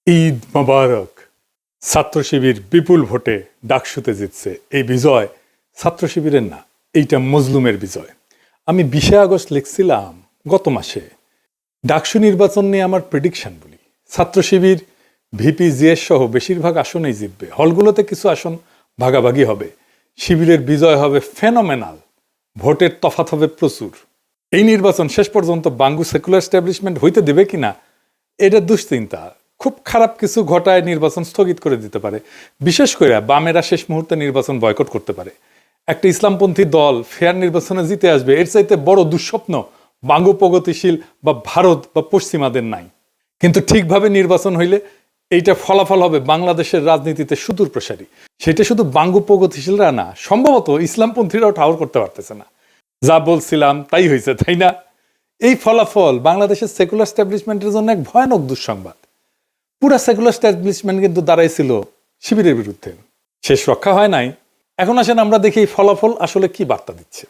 ঈদ মোবারক। ছাত্র শিবির বিপুল ভোটে ডাকসুতে জিতছে। এই বিজয় ছাত্র শিবিরের না, এইটা মজলুমের বিজয়। আমি 20 আগস্ট লিখছিলাম গত মাসে, ডাকসু নির্বাচন নিয়ে আমার প্রেডিকশন বলি, ছাত্র শিবির ভিপি জিএস সহ বেশিরভাগ আসনেই জিতবে। হলগুলোতে কিছু আসন ভাগাভাগি হবে। শিবিরের বিজয় হবে ফেনোমেনাল, ভোটের তফাৎ হবে প্রচুর। এই নির্বাচন শেষ পর্যন্ত বাঙ্গু সেকুলার এস্টাবলিশমেন্ট হইতে দেবে কিনা এটা দুশ্চিন্তা। খুব খারাপ কিছু ঘটায় নির্বাচন স্থগিত করে দিতে পারে। বিশেষ করে বামেরা শেষ মুহূর্তে নির্বাচন বয়কট করতে পারে। একটা ইসলামপন্থী দল ফেয়ার নির্বাচনে জিতে আসবে, এর চাইতে বড় দুঃস্বপ্ন বাঙ্গু প্রগতিশীল বা ভারত বা পশ্চিমাদের নাই। কিন্তু ঠিকভাবে নির্বাচন হইলে এইটা ফলাফল হবে বাংলাদেশের রাজনীতিতে সুদূর প্রসারী। সেটা শুধু বাঙ্গু প্রগতিশীলরা না, সম্ভবত ইসলামপন্থীরাও ঠাউর করতে পারতেছে না। যা বলছিলাম তাই হয়েছে, তাই না? এই ফলাফল বাংলাদেশের সেকুলার এস্টাবলিশমেন্টের জন্য এক ভয়ানক দুঃসংবাদ। পুরা সেকুলার এস্টাবলিশমেন্ট কিন্তু দাঁড়াইছিল শিবিরের বিরুদ্ধে। শেষ রক্ষা হয় নাই। এখন আসেন আমরা দেখি এই ফলাফল আসলে কি বার্তা দিচ্ছে।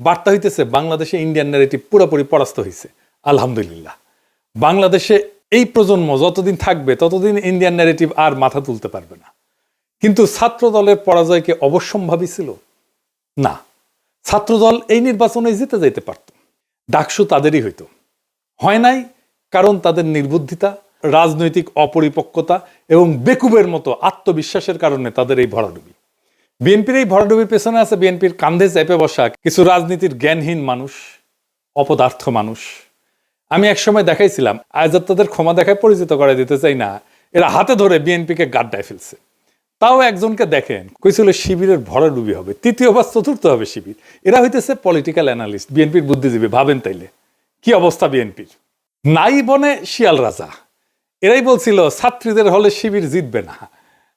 বার্তা হইতেছে বাংলাদেশে ইন্ডিয়ান ন্যারেটিভ পুরোপুরি পরাস্ত হয়েছে। আলহামদুলিল্লাহ। বাংলাদেশে এই প্রজন্ম যতদিন থাকবে ততদিন ইন্ডিয়ান ন্যারেটিভ আর মাথা তুলতে পারবে না। কিন্তু ছাত্র দলের পরাজয়কে অবশ্যম্ভাবী ছিল না। ছাত্রদল এই নির্বাচনে জিতে যাইতে পারত, ডাকসু তাদেরই হইতো। হয় নাই কারণ তাদের নির্বুদ্ধিতা, রাজনৈতিক অপরিপক্কতা এবং বেকুবের মতো আত্মবিশ্বাসের কারণে তাদের এই ভরাডুবি। বিএনপির এই ভরাডুবির পেছনে আছে বিএনপির কান্ধে চেপে বসা কিছু রাজনীতির জ্ঞানহীন মানুষ, অপদার্থ মানুষ। আমি একসময় দেখাইছিলাম, আজ তাদের ক্ষমা দেখায় পরিচিত করে দিতে চাই না, এরা হাতে ধরে বিএনপিকে গাড্ডায় ফেলছে। তাও একজনকে দেখেন কইছিল শিবিরের ভরাডুবি হবে, তৃতীয় বা চতুর্থ হবে শিবির। এরা হইতেছে পলিটিক্যাল অ্যানালিস্ট, বিএনপির বুদ্ধিজীবী। ভাবেন তাইলে কি অবস্থা বিএনপির। নাই বনে শিয়াল রাজা। এরাই বলছিল ছাত্রীদের হলে শিবির জিতবে না,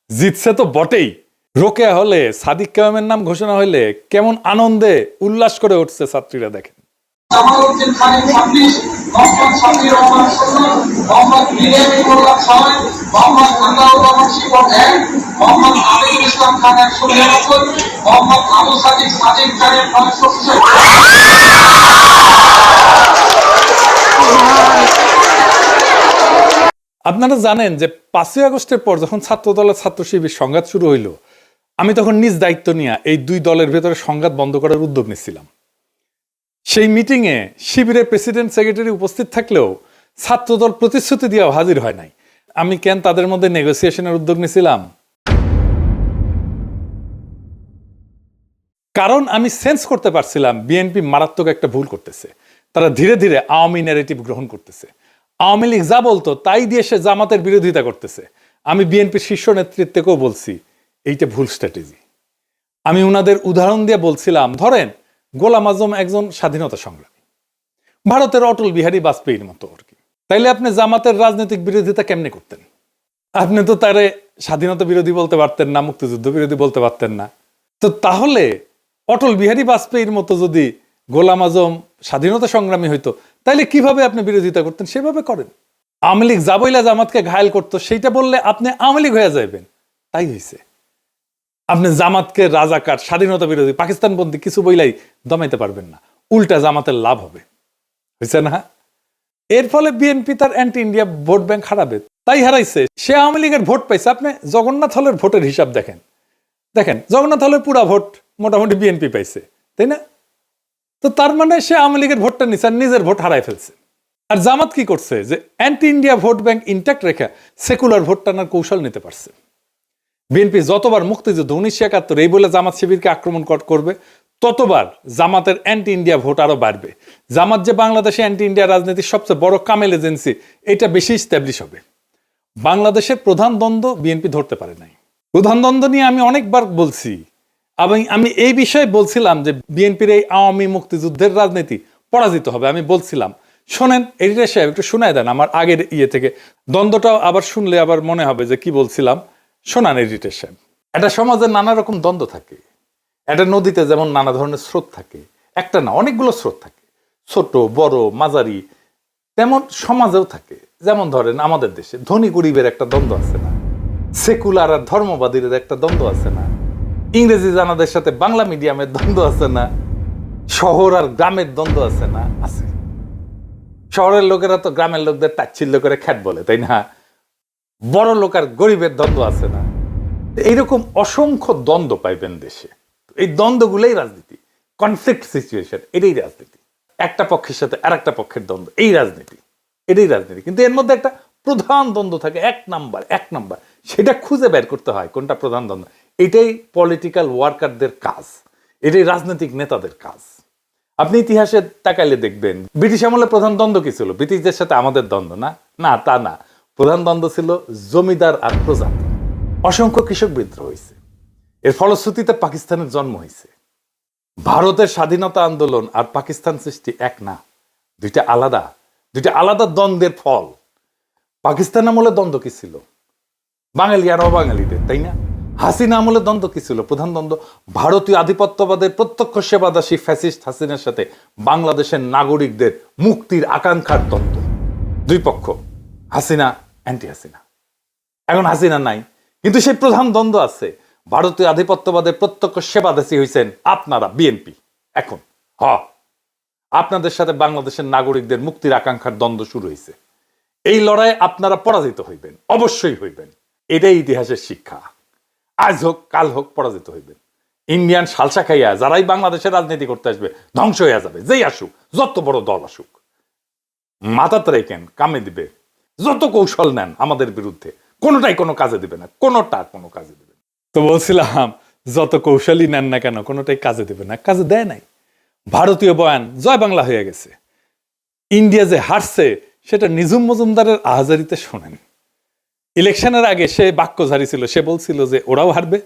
জিতছে তো বটেই। রোকেয়া হলে সাদিক কায়েমের নাম ঘোষণা হইলে কেমন আনন্দে উল্লাস করে উঠছে ছাত্রীরা দেখেন। জামালউদ্দিন খানের 26, মোহাম্মদ শাফিউর রহমান 16, মোহাম্মদ বিরিয়ানি মোল্লা 6, মোহাম্মদ আন্দাউর রহমান শিবন 1, মোহাম্মদ আমিনুল ইসলাম খান 199, মোহাম্মদ আবু সাদিক খানের 966। আপনারা জানেন যে 5ই আগস্টের পর যখন ছাত্রদলের ছাত্র শিবির সংঘাত শুরু হইল, আমি তখন নিজ দায়িত্ব নিয়ে এই দুই দলের ভেতরে সংঘাত বন্ধ করার উদ্যোগ নিচ্ছিলাম। সেই মিটিংয়ে শিবিরের প্রেসিডেন্ট সেক্রেটারি উপস্থিত থাকলেও ছাত্রদল প্রতিশ্রুতি দিয়েও হাজির হয় নাই। আমি কেন তাদের মধ্যে নেগোসিয়েশনের উদ্যোগ নিয়েছিলাম? কারণ আমি সেন্স করতে পারছিলাম বিএনপি মারাত্মক একটা ভুল করতেছে। তারা ধীরে ধীরে আওয়ামী ন্যারেটিভ গ্রহণ করতেছে। আওয়ামী লীগ যা বলতো তাই দিয়ে সে জামাতের বিরোধিতা করতেছে। আমি বিএনপির শীর্ষ নেতৃত্বকেও বলছি এইটা ভুল স্ট্র্যাটেজি। আমি উনাদের উদাহরণ দিয়ে বলছিলাম, ধরেন গোলাম আজম একজন স্বাধীনতা সংগ্রামী, ভারতের অটল বিহারী বাজপেয়ীর মতো আর কি। তাইলে আপনি জামাতের রাজনৈতিক বিরোধিতা কেমনে করতেন? আপনি তো তারে স্বাধীনতা বিরোধী বলতে পারতেন না, মুক্তিযুদ্ধ বিরোধী বলতে পারতেন না। তো তাহলে অটল বিহারী বাজপেয়ীর মতো যদি গোলাম আজম স্বাধীনতা সংগ্রামী হইতো, তাইলে কিভাবে আপনি বিরোধিতা করতেন? সেভাবে করেন। আওয়ামী লীগ যা বইলা জামাতকে ঘায়েল করতো সেইটা বললে আপনি আওয়ামী লীগ হয়ে যাবেন। তাই হয়েছে। আপনি জামাতকে রাজাকার, স্বাধীনতা বিরোধী, পাকিস্তানপন্থী কিছু বইলাই দমাইতে পারবেন না। উল্টা জামাতের লাভ হবে, হয়েছে না? এর ফলে বিএনপি তার অ্যান্টি ইন্ডিয়া ভোট ব্যাংক হারাবে। তাই হারাইছে। সে আওয়ামী লীগের ভোট পাইছে। আপনি জগন্নাথ হলের ভোটের হিসাব দেখেন, জগন্নাথ হলের পুরা ভোট মোটামুটি বিএনপি পাইছে, তাই না? তো তার মানে সে আওয়ামী লীগের ভোটটা নিচ্ছে আর নিজের ভোট হারাই ফেলছে। আর জামাত কি করছে? যে anti India vote bank intact রেখে সেকুলার ভোট টানার কৌশল নিতে পারছে। বিএনপি যতবার মুক্তিযুদ্ধ 1971 এই বলে জামাত শিবিরকে আক্রমণ করবে, ততবার জামাতের অ্যান্টি ইন্ডিয়া ভোট আরো বাড়বে। জামাত যে বাংলাদেশে অ্যান্টি ইন্ডিয়া রাজনীতির সবচেয়ে বড় কামেল এজেন্সি, এটা বেশি স্ট্যাবলিশ হবে। বাংলাদেশের প্রধান দ্বন্দ্ব বিএনপি ধরতে পারে নাই। প্রধান দ্বন্দ্ব নিয়ে আমি অনেকবার বলছি। আমি এই বিষয়ে বলছিলাম যে বিএনপির এই আওয়ামী মুক্তিযুদ্ধের রাজনীতি পরাজিত হবে। আমি বলছিলাম, শোনেন এডিটর সাহেব একটু শোনায় দেন আমার আগের থেকে দ্বন্দ্বটাও আবার শুনলে আবার মনে হবে যে কি বলছিলাম। শোনান এডিটর সাহেব। একটা সমাজে নানা রকম দ্বন্দ্ব থাকে। একটা নদীতে যেমন নানা ধরনের স্রোত থাকে, একটা না অনেকগুলো স্রোত থাকে, ছোট বড় মাঝারি। তেমন সমাজেও থাকে। যেমন ধরেন আমাদের দেশে ধনী গরিবের একটা দ্বন্দ্ব আছে না, সেকুলার আর ধর্মবাদীর একটা দ্বন্দ্ব আছে না, ইংরেজি জানাদের সাথে বাংলা মিডিয়ামের দ্বন্দ্ব আছে না, শহর আর গ্রামের দ্বন্দ্ব আছে না? আছে। শহরের লোকেরা তো গ্রামের লোকদের তাচ্ছিল্য করে খ্যাট বলে, তাই না? বড় লোক আর গরিবের দ্বন্দ্ব আছে না? এইরকম অসংখ্য দ্বন্দ্ব পাইবেন দেশে। এই দ্বন্দ্বগুলোই রাজনীতি, কনফ্লিক্ট সিচুয়েশন, এটাই রাজনীতি। একটা পক্ষের সাথে আর একটা পক্ষের দ্বন্দ্ব, এই রাজনীতি, এটাই রাজনীতি। কিন্তু এর মধ্যে একটা প্রধান দ্বন্দ্ব থাকে, এক নাম্বার, সেটা খুঁজে বের করতে হয় কোনটা প্রধান দ্বন্দ্ব। এটাই পলিটিক্যাল ওয়ার্কারদের কাজ, এটাই রাজনৈতিক নেতাদের কাজ। আপনি ইতিহাসে তাকাইলে দেখবেন ব্রিটিশ আমলে প্রধান দ্বন্দ্ব কি ছিল? ব্রিটিশদের সাথে আমাদের দ্বন্দ্ব না, না তা না। প্রধান দ্বন্দ্ব ছিল জমিদার আর প্রজাতি। অসংখ্য কৃষক বিদ্রোহ হয়েছে, এর ফলশ্রুতিতে পাকিস্তানের জন্ম হয়েছে। ভারতের স্বাধীনতা আন্দোলন আর পাকিস্তান সৃষ্টি এক না, দুইটা আলাদা দ্বন্দ্বের ফল। পাকিস্তান আমলে দ্বন্দ্ব কি ছিল? বাঙালি আর অবাঙালিদের, তাই না? হাসিনা আমলে দ্বন্দ্ব কি ছিল? প্রধান দ্বন্দ্ব ভারতীয় আধিপত্যবাদের প্রত্যক্ষ সেবাদাসী ফ্যাসিস্ট হাসিনার সাথে বাংলাদেশের নাগরিকদের মুক্তির আকাঙ্ক্ষার দ্বন্দ্ব। দুই পক্ষ, হাসিনা অ্যান্টি হাসিনা। এখন হাসিনা নাই, কিন্তু সেই প্রধান দ্বন্দ্ব আছে। ভারতীয় আধিপত্যবাদের প্রত্যক্ষ সেবাদাসী হয়েছেন আপনারা, বিএনপি। এখন আপনাদের সাথে বাংলাদেশের নাগরিকদের মুক্তির আকাঙ্ক্ষার দ্বন্দ্ব শুরু হয়েছে। এই লড়াইয়ে আপনারা পরাজিত হইবেন, অবশ্যই হইবেন। এটাই ইতিহাসের শিক্ষা। আজ হোক কাল হোক পরাজিত হইবেন। ইন্ডিয়ান সালসা খাইয়া যারাই বাংলাদেশের রাজনীতি করতে আসবে ধ্বংস হইয়া যাবে। যেই আসুক, যত বড় দল আসুক, মাথাতে রেখেন, কামে দিবে। যত কৌশল নেন আমাদের বিরুদ্ধে, কোনোটাই কোনো কাজে দিবে না, কোনো কাজে দিবে না। তো বলছিলাম, যত কৌশলই নেন না কেন, কোনোটাই কাজে দিবে না। কাজে দেয় নাই। ভারতীয় বয়ান জয় বাংলা হয়ে গেছে। ইন্ডিয়া যে হারছে সেটা নিঝুম মজুমদারের আহাজারিতে শোনেন। ইলেকশনের আগে সে বাক্য ঝাড়ি ছিল, সে বলছিল যে ওরাও হারবে,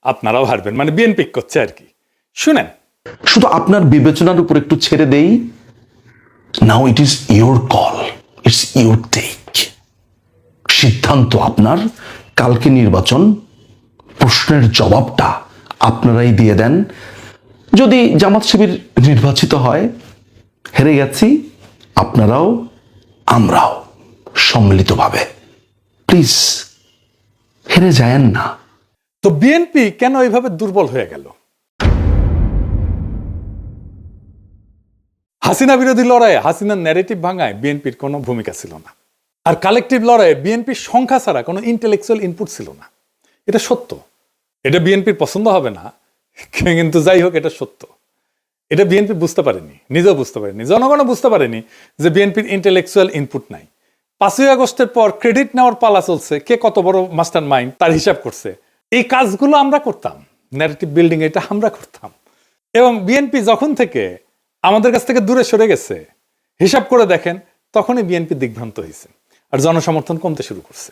আপনারাও হারবেন, মানে বিএনপি করছে আর কি। শুনেন, শুধু আপনার বিবেচনার উপর একটু ছেড়ে দেই। Now it is your call, it's your take. সিদ্ধান্ত আপনার। কালকে নির্বাচন, প্রশ্নের জবাবটা আপনারাই দিয়ে দেন। যদি জামাত শিবির নির্বাচিত হয়, হেরে গেছি, আপনারাও আমরাও সম্মিলিতভাবে। প্লিজ হেরে যায়েন না। তো বিএনপি কেন এইভাবে দুর্বল হয়ে গেল? হাসিনা বিরোধী লড়াইয়ে হাসিনার ন্যারেটিভ ভাঙায় বিএনপির কোনো ভূমিকা ছিল না। আর কালেকটিভ লড়াইয়ে বিএনপির সংখ্যা ছাড়া কোনো ইন্টেলেকচুয়াল ইনপুট ছিল না। এটা সত্য। এটা বিএনপির পছন্দ হবে না, কিন্তু যাই হোক, এটা সত্য। এটা বিএনপি বুঝতে পারেনি, নিজেও বুঝতে পারেনি, জনগণও বুঝতে পারেনি যে বিএনপির ইন্টেলেকচুয়াল ইনপুট নাই। 5ই আগস্টের পর ক্রেডিট নেওয়ার পালা চলছে, কে কত বড় মাস্টার মাইন্ড তার হিসাব করছে। এই কাজগুলো আমরা করতাম, ন্যারেটিভ বিল্ডিং এটা আমরা করতাম। এবং বিএনপি যখন থেকে আমাদের কাছ থেকে দূরে সরে গেছে, হিসাব করে দেখেন, তখনই বিএনপি দিগ্ভ্রান্ত হয়েছে আর জনসমর্থন কমতে শুরু করছে।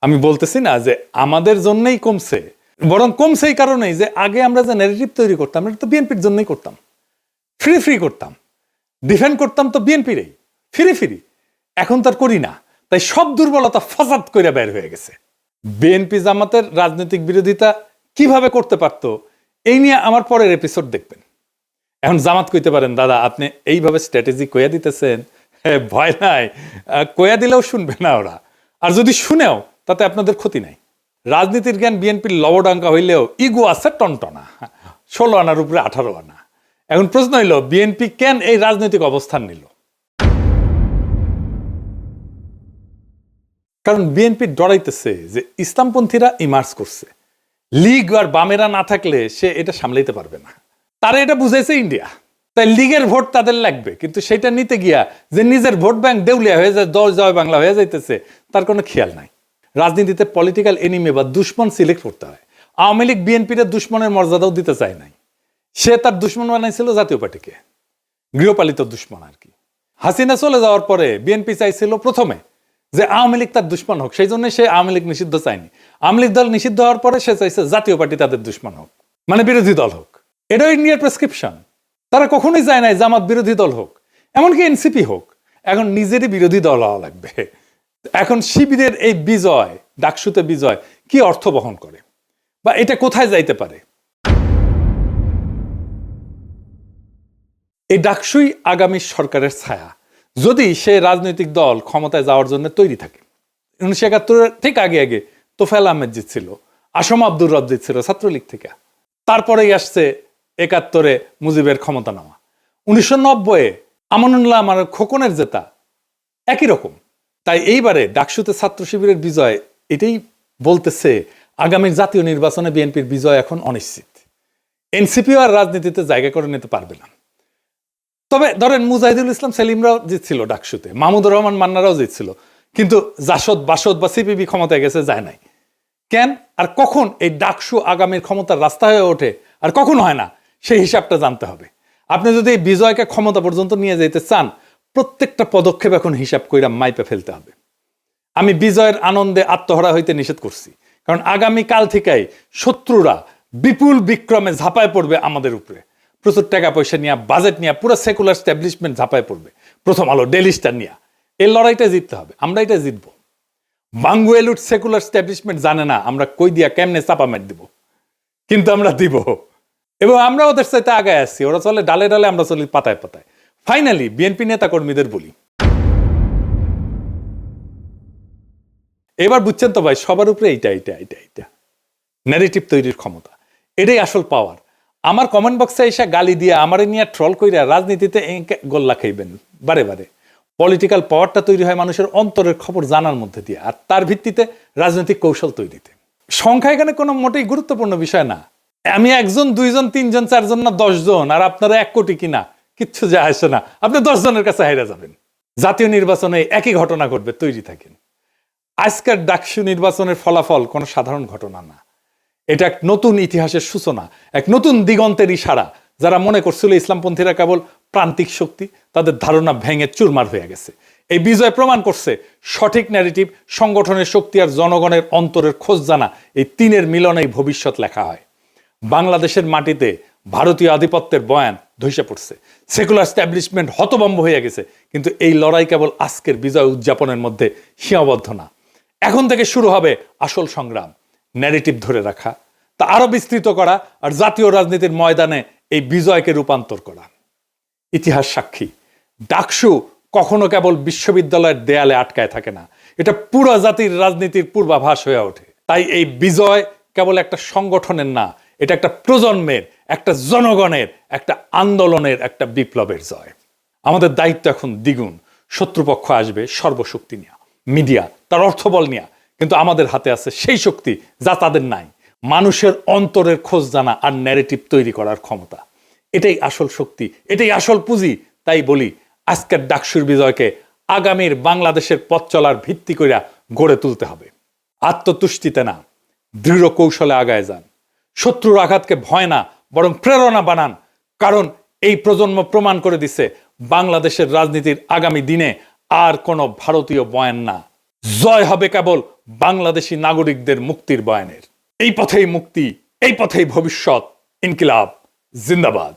আমি বলতেছি না যে আমাদের জন্যই কমছে, বরং কমছে এই কারণেই যে আগে আমরা যে ন্যারেটিভ তৈরি করতাম, এটা তো বিএনপির জন্যই করতাম। ফ্রি করতাম, ডিফেন্ড করতাম তো বিএনপিরই, ফ্রি। এখন তার করি না, তাই সব দুর্বলতা ফাসাদ করে বের হয়ে গেছে। বিএনপি জামাতের রাজনৈতিক বিরোধিতা কিভাবে করতে পারতো, এই নিয়ে আমার পরের এপিসোড দেখবেন। এখন জামাত কইতে পারেন, দাদা আপনি এইভাবে স্ট্র্যাটেজি কইয়া দিতেছেন, ভয় নাই, কইয়া দিলেও শুনবে না ওরা। আর যদি শুনেও তাতে আপনাদের ক্ষতি নাই। রাজনীতির জ্ঞান বিএনপির লবডাঙ্কা হইলেও ইগো আছে টনটনা, 16 আনার উপরে 18 আনা। এখন প্রশ্ন হইল, বিএনপি কেন এই রাজনৈতিক অবস্থান নিল? কারণ বিএনপি ডরাইতেছে যে ইসলামপন্থীরা ইমার্জ করছে, লীগ আর বামেরা না থাকলে সে এটা সামলাইতে পারবে না। তারা এটা বুঝাইছে ইন্ডিয়া, তাই লীগের ভোট তাদের লাগবে, কিন্তু সেটা নিতে গিয়া যে নিজের ভোট ব্যাংক দেউলিয়া হয়ে যায়, দল জয় বাংলা হয়ে যাইতেছে, তার কোনো খেয়াল নাই। রাজনীতিতে পলিটিক্যাল এনিমি বা দুশ্মন সিলেক্ট করতে হয়। আওয়ামী লীগ বিএনপির দুশ্মনের মর্যাদাও দিতে চায় নাই, সে তার দুশ্মন বানাইছিল জাতীয় পার্টিকে, গৃহপালিত দুশ্মন আর কি। হাসিনা চলে যাওয়ার পরে বিএনপি চাইছিল প্রথমে যে আওয়ামী লীগ তার দুশ্মন হোক, সেই জন্য সে আওয়ামী লীগ নিষিদ্ধ চায়নি। আওয়ামী লীগ দল নিষিদ্ধ হওয়ার পরে সে চাইছে জাতীয় পার্টি তাদের দুশ্মন হোক, মানে বিরোধী দল হোক। এটাও ইন্ডিয়ার প্রেসক্রিপশন। তারা কখনোই চায় নাই জামাত বিরোধী দল হোক, এমনকি এনসিপি হোক। এখন নিজেরই বিরোধী দল হওয়া লাগবে। এখন শিবিরের এই বিজয়, ডাকসুতে বিজয়, কি অর্থ বহন করে বা এটা কোথায় যাইতে পারে? এই ডাকসুই আগামী সরকারের ছায়া, যদি সে রাজনৈতিক দল ক্ষমতায় যাওয়ার জন্য তৈরি থাকে। 1971 ঠিক আগে তোফায়েল আহমেদ জিতছিল, আসম আব্দুর রব জিতছিল ছাত্রলীগ থেকে। তারপরেই আসছে 71 মুজিবের ক্ষমতা নেওয়া। 1990 আমানুল্লাহ আমার খোকনের জেতা, একই রকম। তাই এইবারে ডাকসুতে ছাত্র শিবিরের বিজয় এটাই বলতেছে আগামী জাতীয় নির্বাচনে বিএনপির বিজয় এখন অনিশ্চিত। এনসিপিও আর রাজনীতিতে জায়গা করে নিতে পারবে না। তবে ধরেন মুজাহিদুল ইসলাম সেলিমরাও জিতছিল ডাকসুতে, মাহমুদুর রহমান মান্নারাও জিতছিল, কিন্তু জাসদ বাসদ বা সিপিবি ক্ষমতায় গেছে, যায় নাই। কেন আর কখন এই ডাকসু আগামীর ক্ষমতার রাস্তা হয়ে ওঠে আর কখন হয় না, সেই হিসাবটা জানতে হবে। আপনি যদি এই বিজয়কে ক্ষমতা পর্যন্ত নিয়ে যেতে চান, প্রত্যেকটা পদক্ষেপ এখন হিসাব কইরা মাইপে ফেলতে হবে। আমি বিজয়ের আনন্দে আত্মহারা হইতে নিষেধ করছি, কারণ আগামী কাল থেকেই শত্রুরা বিপুল বিক্রমে ঝাঁপায় পড়বে আমাদের উপরে। প্রচুর টাকা পয়সা নিয়ে, বাজেট নিয়ে, পুরো সেকুলার স্ট্যাবলিশমেন্ট ঝাঁপায় পড়বে। প্রথম আলো, ডেইলি স্টার নিয়ে এই লড়াইটা জিততে হবে, আমরা এটা জিতবো। বাঙ্গুয়েলুট সেকুলার স্ট্যাবলিশমেন্ট জানে না আমরা কই দিয়া কেমনে চাপা মেট দিব, কিন্তু আমরা দিব, এবং আমরা ওদের সাথে আগায় আসছি। ওরা চলে ডালে ডালে, আমরা চলি পাতায় পাতায়। ফাইনালি বিএনপি নেতা কর্মীদের বলি, এবার বুঝছেন তো ভাই, সবার উপরে এইটা ন্যারেটিভ তৈরির ক্ষমতা, এটাই আসল পাওয়ার। আমার কমেন্ট বক্সে এসে গালি দিয়ে আমারে নিয়ে ট্রল কইরা রাজনীতিতে গোল্লা খাইবেন বারে বারে। পলিটিক্যাল পাওয়ারটা তৈরি হয় মানুষের অন্তরের খবর জানার মধ্যে দিয়ে, আর তার ভিত্তিতে রাজনৈতিক কৌশল তৈরিতে। সংখ্যা এখানে কোনো মোটেই গুরুত্বপূর্ণ বিষয় না। আমি 1 জন 2 জন 3 জন 4 জন না 10 জন, আর আপনারা 1 কোটি কিনা কিচ্ছু যায় আসে না। আপনি 10 জনের কাছে হাইরা যাবেন। জাতীয় নির্বাচনে একই ঘটনা ঘটবে, তৈরি থাকেন। আজকের ডাকসু নির্বাচনের ফলাফল কোনো সাধারণ ঘটনা না, এটা এক নতুন ইতিহাসের সূচনা, এক নতুন দিগন্তের ইশারা। যারা মনে করছিল ইসলামপন্থীরা কেবল প্রান্তিক শক্তি, তাদের ধারণা ভেঙে চুরমার হয়ে গেছে। এই বিজয় প্রমাণ করছে সঠিক ন্যারেটিভ, সংগঠনের শক্তি আর জনগণের অন্তরের খোঁজ জানা, এই তিনের মিলনেই ভবিষ্যৎ লেখা হয়। বাংলাদেশের মাটিতে ভারতীয় আধিপত্যের বয়ান ধসে পড়ছে, সেকুলার স্ট্যাবলিশমেন্ট হতভম্ব হয়ে গেছে, কিন্তু এই লড়াই কেবল আজকের বিজয় উদযাপনের মধ্যে সীমাবদ্ধ না। এখন থেকে শুরু হবে আসল সংগ্রাম, ন্যারেটিভ ধরে রাখা, তা আরো বিস্তৃত করা, আর জাতীয় রাজনীতির ময়দানে এই বিজয়কে রূপান্তর করা। ইতিহাস সাক্ষী, ডাকসু কখনো কেবল বিশ্ববিদ্যালয়ের দেয়ালে আটকায় থাকে না, এটা পুরো জাতির রাজনীতির পূর্বাভাস হয়ে ওঠে। তাই এই বিজয় কেবল একটা সংগঠনের না, এটা একটা প্রজন্মের, একটা জনগণের, একটা আন্দোলনের, একটা বিপ্লবের জয়। আমাদের দায়িত্ব এখন দ্বিগুণ। শত্রুপক্ষ আসবে সর্বশক্তি নিয়ে, মিডিয়া তার অর্থবল নিয়ে, কিন্তু আমাদের হাতে আছে সেই শক্তি যা তাদের নাই, মানুষের অন্তরের খোঁজ জানা আর ন্যারেটিভ তৈরি করার ক্ষমতা। এটাই আসল শক্তি, এটাই আসল পুঁজি। তাই বলি, আজকের ডাকসুর বিজয়কে আগামীর বাংলাদেশের পথ চলার ভিত্তি কইরা গড়ে তুলতে হবে। আত্মতুষ্টিতে না, দৃঢ় কৌশলে আগায় যান। শত্রুর আঘাতকে ভয় না, বরং প্রেরণা বানান, কারণ এই প্রজন্ম প্রমাণ করে দিচ্ছে বাংলাদেশের রাজনীতির আগামী দিনে আর কোনো ভারতীয় বয়ান না, জয় হবে কেবল বাংলাদেশি নাগরিকদের মুক্তির বয়ানের। এই পথেই মুক্তি, এই পথেই ভবিষ্যৎ। ইনকিলাব জিন্দাবাদ।